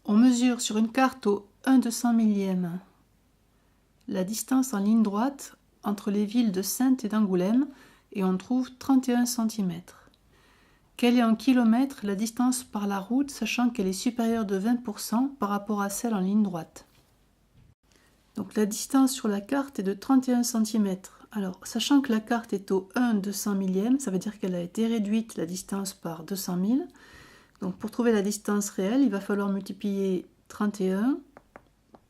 On mesure sur une carte au 1/200 millième la distance en ligne droite entre les villes de Saintes et d'Angoulême et on trouve 31 cm. Quelle est en kilomètres la distance par la route, sachant qu'elle est supérieure de 20% par rapport à celle en ligne droite? Donc la distance sur la carte est de 31 cm. Alors, sachant que la carte est au 1/200 millième, ça veut dire qu'elle a été réduite, la distance, par 200 000. Donc pour trouver la distance réelle, il va falloir multiplier 31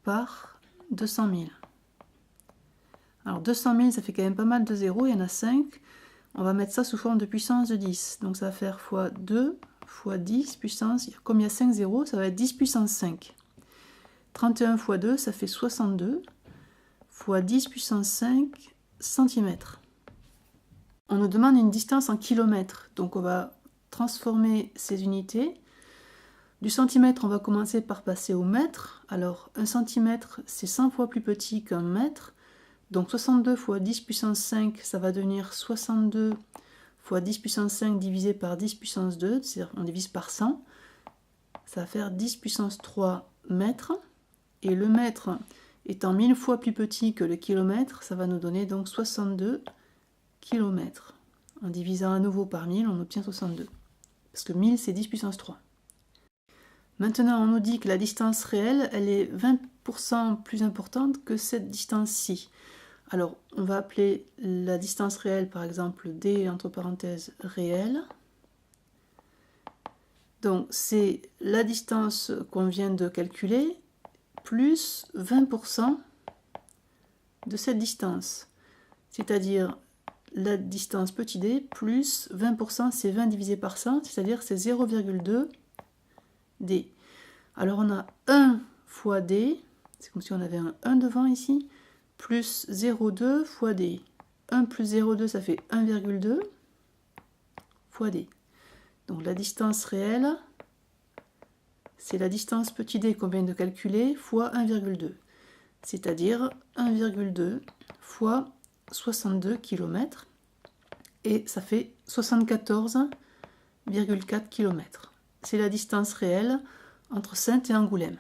par 200 000. Alors 200 000, ça fait quand même pas mal de zéros, il y en a 5. On va mettre ça sous forme de puissance de 10. Donc ça va faire fois 2 fois 10 puissance, comme il y a 5 zéros, ça va être 10 puissance 5. 31 fois 2, ça fait 62, fois 10 puissance 5 cm. On nous demande une distance en kilomètres, donc on va transformer ces unités. Du centimètre, on va commencer par passer au mètre. Alors, 1 cm, c'est 100 fois plus petit qu'un mètre. Donc, 62 fois 10 puissance 5, ça va devenir 62 fois 10 puissance 5 divisé par 10 puissance 2, c'est-à-dire on divise par 100. Ça va faire 10 puissance 3 mètres. Et le mètre étant 1000 fois plus petit que le kilomètre, ça va nous donner donc 62 km. En divisant à nouveau par 1000, on obtient 62. Parce que 1000, c'est 10 puissance 3. Maintenant, on nous dit que la distance réelle, elle est 20% plus importante que cette distance-ci. Alors, on va appeler la distance réelle, par exemple, d, entre parenthèses, réelle. Donc, c'est la distance qu'on vient de calculer, plus 20% de cette distance. C'est-à-dire la distance petit d plus 20%, c'est 20 divisé par 100, c'est-à-dire c'est 0,2 d. Alors on a 1 fois d, c'est comme si on avait un 1 devant ici, plus 0,2 fois d. 1 plus 0,2, ça fait 1,2 fois d. Donc la distance réelle, c'est la distance petit d qu'on vient de calculer fois 1,2. C'est-à-dire 1,2 fois 62 km. Et ça fait 74,4 km. C'est la distance réelle entre Saintes et Angoulême.